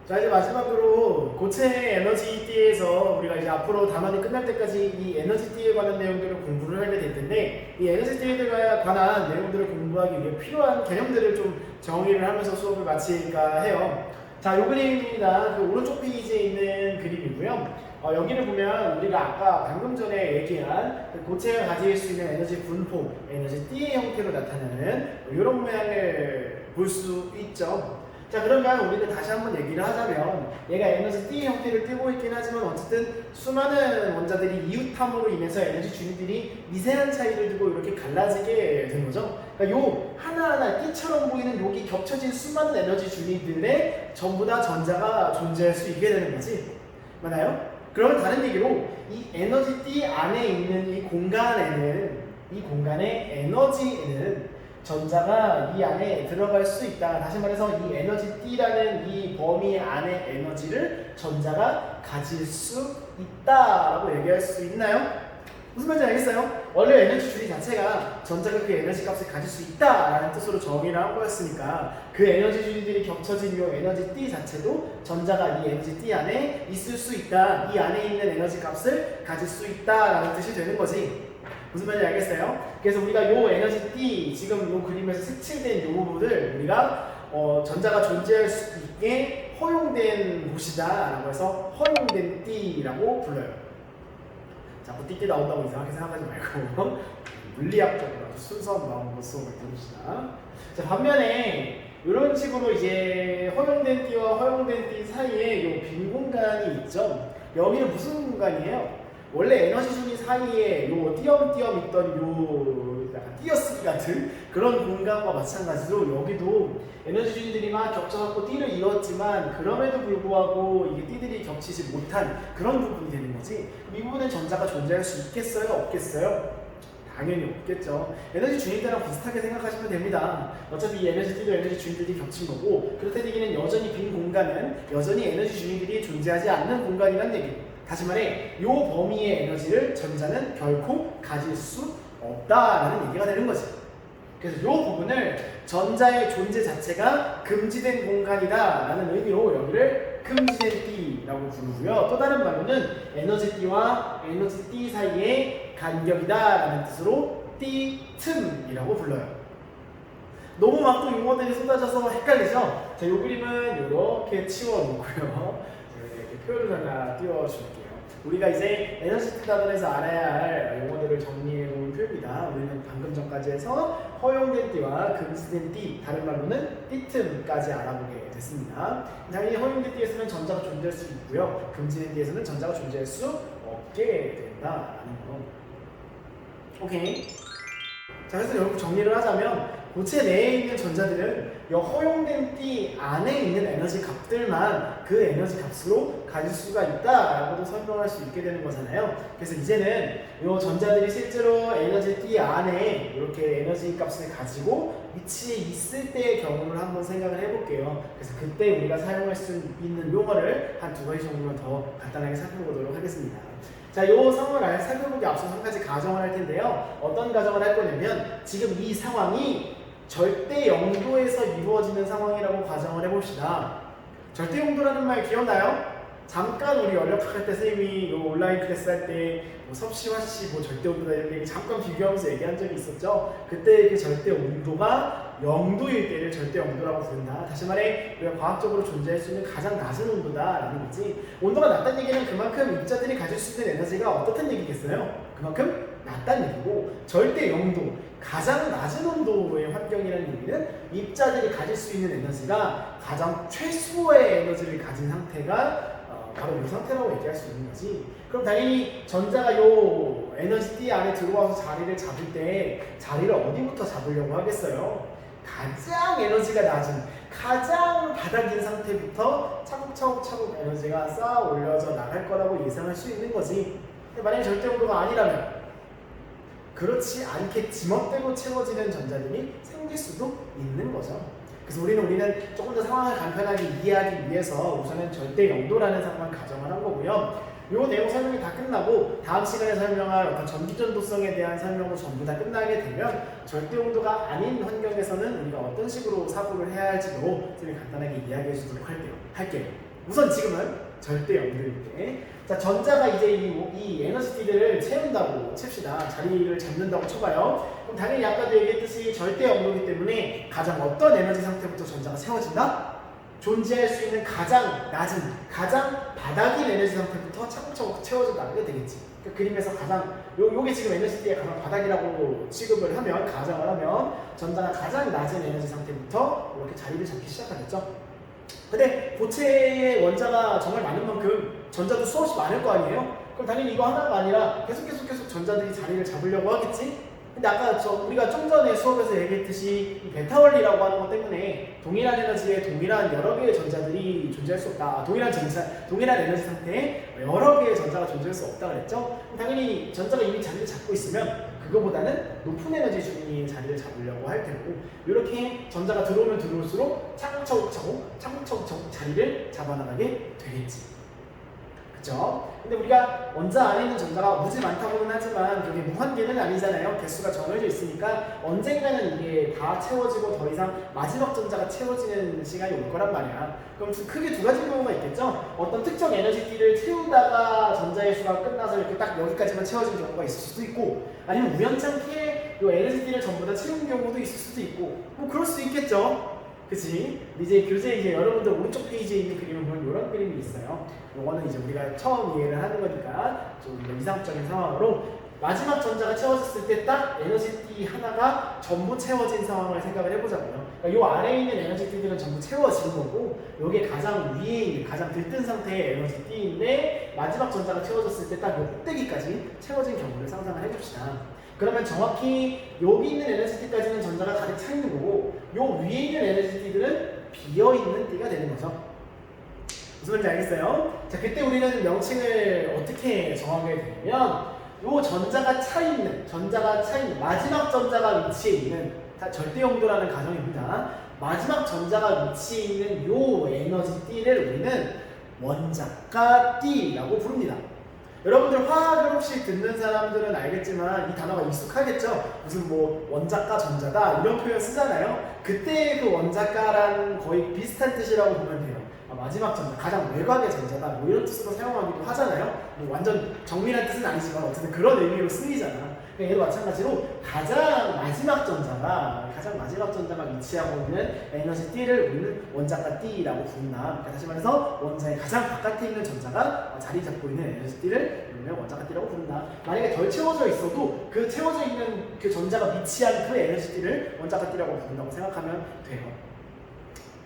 자, 이제 마지막으로 고체 에너지띠에서 우리가 이제 앞으로 담화이 끝날 때까지 이 에너지띠에 관한 내용들을 공부를 하게 될 텐데, 이 에너지띠에 관한 내용들을 공부하기 위해 필요한 개념들을 좀 정의를 하면서 수업을 마칠까 해요. 자, 이 그림입니다. 그 오른쪽 페이지에 있는 그림이고요. 여기를 보면 우리가 아까 방금 전에 얘기한 그 고체가 가질 수 있는 에너지 분포, 에너지 띠의 형태로 나타나는 이런 모양을 볼 수 있죠. 자, 그러면 우리는 다시 한번 얘기를 하자면 얘가 에너지 띠의 형태를 띠고 있긴 하지만 어쨌든 수많은 원자들이 이웃함으로 인해서 에너지 주위들이 미세한 차이를 두고 이렇게 갈라지게 된 거죠. 그러니까 요 하나하나 띠처럼 보이는 여기 겹쳐진 수많은 에너지 주위들에 전부 다 전자가 존재할 수 있게 되는 거지. 맞나요? 그러면 다른 얘기로 이 에너지 띠 안에 있는 이 공간에는, 이 공간의 에너지에는 전자가 이 안에 들어갈 수 있다. 다시 말해서 이 에너지 T라는 이 범위 안의 에너지를 전자가 가질 수 있다라고 얘기할 수 있나요? 무슨 말인지 알겠어요? 원래 에너지 주의 자체가 전자가 그 에너지 값을 가질 수 있다라는 뜻으로 정의를 한 거였으니까 그 에너지 주의들이 겹쳐진 이 에너지 T 자체도 전자가 이 에너지 T 안에 있을 수 있다. 이 안에 있는 에너지 값을 가질 수 있다라는 뜻이 되는 거지. 무슨 말인지 알겠어요? 그래서 우리가 요 에너지 T, 지금 요 그림에서 색칠된 요 부분을 우리가 전자가 존재할 수 있게 허용된 곳이다 라고 해서 허용된 T라고 불러요. 자꾸 띠띠 나온다고 이상하게 생각하지 말고 물리학적으로 아주 순수한 마음으로 수업을 들읍시다. 자, 반면에 이런 식으로 이제 허용된 T와 허용된 T 사이에 요 빈 공간이 있죠. 여기는 무슨 공간이에요? 원래 에너지 주기 사이에 요 띄엄띄엄 있던 요 약간 띄어쓰기 같은 그런 공간과 마찬가지로 여기도 에너지 주기들이 막 겹쳐갖고 띠를 이뤘지만 그럼에도 불구하고 이게 띠들이 겹치지 못한 그런 부분이 되는 거지. 이 부분에 전자가 존재할 수 있겠어요? 없겠어요? 당연히 없겠죠. 에너지 주인들랑 비슷하게 생각하시면 됩니다. 어차피 이 에너지 띠도 에너지 주인들이 겹친 거고, 그렇다는 얘기는 여전히 빈 공간은 여전히 에너지 주인들이 존재하지 않는 공간이란 얘기예요. 다시 말해, 이 범위의 에너지를 전자는 결코 가질 수 없다라는 얘기가 되는 거지. 그래서 이 부분을 전자의 존재 자체가 금지된 공간이다라는 의미로 여기를 금지된 띠라고 부르고요. 또 다른 말로는 에너지 띠와 에너지 띠 사이의 간격이다라는 뜻으로 띠 틈이라고 불러요. 너무 막 또 용어들이 쏟아져서 헷갈리죠? 자, 이 그림은 이렇게 치워놓고요. 이렇게 표를 하나 띄워줄게요. 우리가 이제 에너지 단원에서 알아야 할 용어들을 정리해 놓은 표입니다. 우리는 방금 전까지 해서 허용된 띠와 금지된 띠, 다른 말로는 띠틈까지 알아보게 됐습니다. 당연히 허용된 띠에서는 전자가 존재할 수 있고요. 금지된 띠에서는 전자가 존재할 수 없게 된다라는 거. 오케이. 자, 그래서 여러분 정리를 하자면 고체 내에 있는 전자들은 이 허용된 띠 안에 있는 에너지 값들만 그 에너지 값으로 가질 수가 있다라고도 설명할 수 있게 되는 거잖아요. 그래서 이제는 이 전자들이 실제로 에너지 띠 안에 이렇게 에너지 값을 가지고 위치에 있을 때의 경우를 한번 생각을 해볼게요. 그래서 그때 우리가 사용할 수 있는 용어를 한 두 가지 정도만 더 간단하게 살펴보도록 하겠습니다. 자, 요 상황을 살펴보기 앞서 한 가지 가정을 할 텐데요. 어떤 가정을 할 거냐면 지금 이 상황이 절대 영도에서 이루어지는 상황이라고 가정을 해봅시다. 절대 영도라는 말 기억나요? 잠깐 우리 연력학할 때 선생님이 요 온라인 클래스 할 때 뭐 섭씨, 화씨, 뭐 절대 온도다 이런 얘기 잠깐 비교하면서 얘기한 적이 있었죠. 그때 그 절대 온도가 0도일 때를 절대 영도라고 부른다. 다시 말해 우리가 과학적으로 존재할 수 있는 가장 낮은 온도다라는 거지. 온도가 낮다는 얘기는 그만큼 입자들이 가질 수 있는 에너지가 어떻다는 얘기겠어요? 그만큼 낮다는 얘기고, 절대 영도, 가장 낮은 온도의 환경이라는 얘기는 입자들이 가질 수 있는 에너지가 가장 최소의 에너지를 가진 상태가 바로 이 상태라고 얘기할 수 있는 거지. 그럼 당연히 전자가 요 에너지 띠 안에 들어와서 자리를 잡을 때 자리를 어디부터 잡으려고 하겠어요? 가장 에너지가 낮은, 가장 바닥인 상태부터 차곡차곡 에너지가 쌓아 올려져 나갈 거라고 예상할 수 있는 거지. 만약에 절대 온도가 아니라면 그렇지 않게 지멋대로 채워지는 전자들이 생길 수도 있는 거죠. 그래서 우리는 조금 더 상황을 간편하게 이해하기 위해서 우선은 절대 영도라는 상황을 가정을 한 거고요. 요 내용 설명이 다 끝나고 다음 시간에 설명할 어떤 전기전도성에 대한 설명도 전부 다 끝나게 되면 절대 온도가 아닌 환경에서는 우리가 어떤 식으로 사고를 해야 할지도 좀 간단하게 이야기해 주도록 할게요. 우선 지금은 절대 영도일 때. 자, 전자가 이제 이 에너지띠들을 채운다고 칩시다. 자리를 잡는다고 쳐봐요. 그럼 당연히 아까도 얘기했듯이 절대 영도이기 때문에 가장 어떤 에너지 상태부터 전자가 채워진다? 존재할 수 있는 가장 낮은, 가장 바닥인 에너지 상태부터 차곡차곡 채워져나가게 되겠지. 그 그림에서 가장 요게 지금 에너지띠의 가장 바닥이라고 취급을 하면, 가정을 하면 전자가 가장 낮은 에너지 상태부터 이렇게 자리를 잡기 시작하겠죠. 근데 고체의 원자가 정말 많은 만큼 전자도 수없이 많을 거 아니에요? 그럼 당연히 이거 하나가 아니라 계속 전자들이 자리를 잡으려고 하겠지? 근데 아까 우리가 좀 전에 수업에서 얘기했듯이 이 베타 원리라고 하는 것 때문에 동일한 에너지에 동일한 여러 개의 전자들이 존재할 수 없다. 동일한 에너지 상태에 여러 개의 전자가 존재할 수 없다 그랬죠? 당연히 전자가 이미 자리를 잡고 있으면 그거보다는 높은 에너지 주문이 자리를 잡으려고 할 테고, 이렇게 전자가 들어오면 들어올수록 차곡차곡 자리를 잡아나가게 되겠지. 그쵸? 근데 우리가 원자 안에 있는 전자가 무지 많다고는 하지만 그게 무한계는 아니잖아요. 개수가 정해져 있으니까 언젠가는 이게 다 채워지고 더 이상 마지막 전자가 채워지는 시간이 올 거란 말이야. 그럼 크게 두 가지 경우가 있겠죠? 어떤 특정 에너지띠를 채우다가 전자의 수가 끝나서 이렇게 딱 여기까지만 채워진 경우가 있을 수도 있고, 아니면 우연찮게 이 에너지띠를 전부 다 채운 경우도 있을 수도 있고, 뭐 그럴 수도 있겠죠. 그치? 이제 교재 이제 여러분들 오른쪽 페이지에 있는 그림을 보면 이런 그림이 있어요. 요거는 이제 우리가 처음 이해를 하는 거니까 좀 이상적인 상황으로 마지막 전자가 채워졌을 때 딱 에너지띠 하나가 전부 채워진 상황을 생각을 해보자고요. 그러니까 요 아래에 있는 에너지띠들은 전부 채워지는 거고, 요게 가장 위에 있는, 가장 들뜬 상태의 에너지띠인데 마지막 전자가 채워졌을 때 딱 요 꼭대기까지 채워진 경우를 상상을 해줍시다. 그러면 정확히 여기 있는 에너지띠까지는 전자가 가득 차 있는 거고, 요 위에 있는 에너지띠들은 비어있는 띠가 되는 거죠. 무슨 말인지 알겠어요? 자, 그때 우리는 명칭을 어떻게 정하게 되냐면, 요 전자가 차 있는 마지막 전자가 위치해 있는, 다 절대 용도라는 가정입니다. 마지막 전자가 위치해 있는 요 에너지띠를 우리는 원자가 띠라고 부릅니다. 여러분들 화학을 혹시 듣는 사람들은 알겠지만 이 단어가 익숙하겠죠? 무슨 뭐 원자가 전자다 이런 표현 쓰잖아요. 그때 그 원자가라는 거의 비슷한 뜻이라고 보면 돼요. 마지막 전자, 가장 외곽의 전자다 뭐 이런 뜻으로 사용하기도 하잖아요. 뭐 완전 정밀한 뜻은 아니지만 어쨌든 그런 의미로 쓰이잖아. 얘도 마찬가지로 가장 마지막 전자가 위치하고 있는 에너지 띠를 우리는 원자가 띠라고 부른다. 그러니까 다시 말해서 원자의 가장 바깥에 있는 전자가 자리 잡고 있는 에너지 띠를 우리는 원자가 띠라고 부른다. 만약에 덜 채워져 있어도 그 채워져 있는 그 전자가 위치한 그 에너지 띠를 원자가 띠라고 부른다고 생각하면 돼요.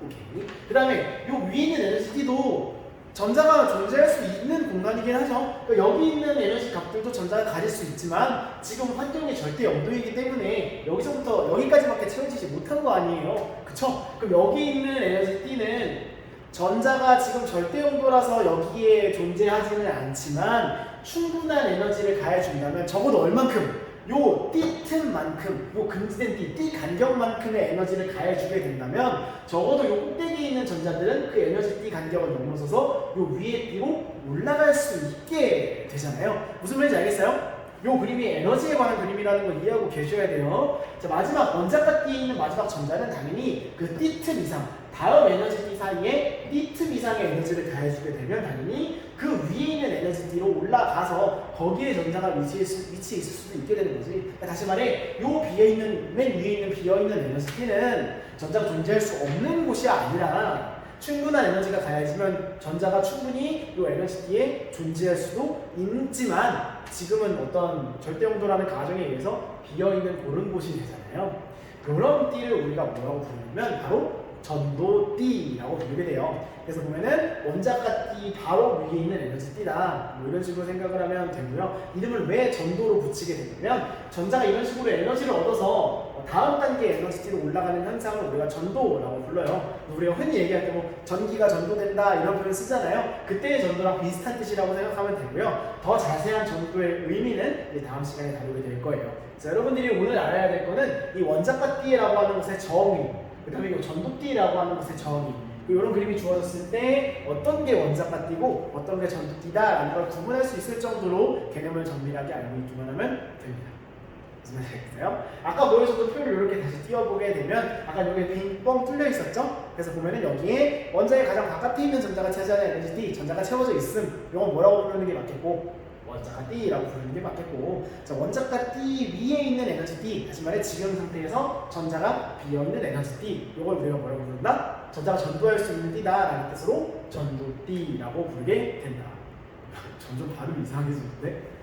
오케이. 그 다음에 요 위에 있는 에너지 띠도 전자가 존재할 수 있는 공간이긴 하죠. 그러니까 여기 있는 에너지 값들도 전자가 가질 수 있지만 지금 환경이 절대 영도이기 때문에 여기서부터 여기까지밖에 채워지지 못한 거 아니에요. 그쵸? 그럼 여기 있는 에너지 T는 전자가 지금 절대 영도라서 여기에 존재하지는 않지만 충분한 에너지를 가해준다면 적어도 얼만큼? 요 T틈만큼, 요 금지된 T 간격만큼의 에너지를 가해주게 된다면 적어도 요 꼭대기에 있는 전자들은 그 에너지 T 간격을 넘어서서 요 위에 T로 올라갈 수 있게 되잖아요. 무슨 말인지 알겠어요? 요 그림이 에너지에 관한 그림이라는 걸 이해하고 계셔야 돼요. 자, 마지막 원자가 T에 있는 마지막 전자는 당연히 그 T틈 이상, 다음 에너지 T 사이에 T틈 이상의 에너지를 가해주게 되면 당연히 그 위에 있는 에너지 T로 올라가서 거기에 전자가 위치해 있을 수도 있게 되는 거지. 그러니까 다시 말해, 요 맨 위에 있는 비어있는 에너지 T는 전자가 존재할 수 없는 곳이 아니라 충분한 에너지가 가해지면 전자가 충분히 이 에너지 T에 존재할 수도 있지만 지금은 어떤 절대용도라는 가정에 의해서 비어있는 그런 곳이 되잖아요. 그런 T를 우리가 뭐라고 부르냐면 바로 전도띠라고 부르게 돼요. 그래서 보면은 원자가 T 바로 위에 있는 에너지 T다 뭐 이런 식으로 생각을 하면 되고요. 이름을 왜 전도로 붙이게 되냐면 전자가 이런 식으로 에너지를 얻어서 다음 단계 에너지 T로 올라가는 현상을 우리가 전도라고 불러요. 우리가 흔히 얘기할 때 뭐 전기가 전도된다 이런 표현 쓰잖아요. 그때의 전도랑 비슷한 뜻이라고 생각하면 되고요. 더 자세한 전도의 의미는 이제 다음 시간에 다루게 될 거예요. 자, 여러분들이 오늘 알아야 될 거는 이 원자가 T라고 하는 것의 정의, 그 다음에 이 전도띠라고 하는 것의 정의, 이런 그림이 주어졌을 때 어떤 게 원자가 T고 어떤 게 전도띠다라는 걸 구분할 수 있을 정도로 개념을 정밀하게 알고 있기만 하면 됩니다. 무슨 말인가요? 아까 보여줬던 표를 이렇게 다시 띄워보게 되면 아까 여기 빈뻥 뚫려 있었죠? 그래서 보면은 여기에 원자의 가장 바깥에 있는 전자가 차지하는 에너지 D, 전자가 채워져 있음. 이건 뭐라고 부르는 게 맞겠고? 원자가 D라고 부르는 게 맞겠고, 자, 원자가 D 위에 있는 에너지 D, 다시 말해 지금 상태에서 전자가 비어있는 에너지 D, 이걸 우리가 뭐라고 부른다? 전자가 전도할 수 있는 D다 라는 뜻으로 전도 D라고 부르게 된다. 점점 발음이 이상해지는데?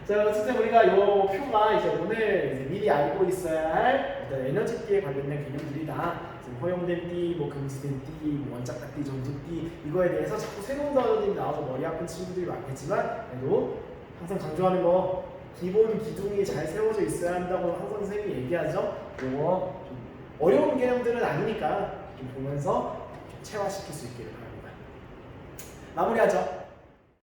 자, 어쨌든 우리가 이 표가 이제 오늘 이제 미리 알고 있어야 할 어떤 에너지 D에 관련된 개념들이다. 허용된 D, 뭐 금지된 D, 뭐 원자가 D, 전도 D, 이거에 대해서 자꾸 새로운 단어들이 나와서 머리 아픈 친구들이 많겠지만, 그래도 항상 강조하는 거, 기본 기둥이 잘 세워져 있어야 한다고 항상 선생님이 얘기하죠. 이거 좀 어려운 개념들은 아니니까 좀 보면서 좀 체화시킬 수 있기를 바랍니다. 마무리하죠.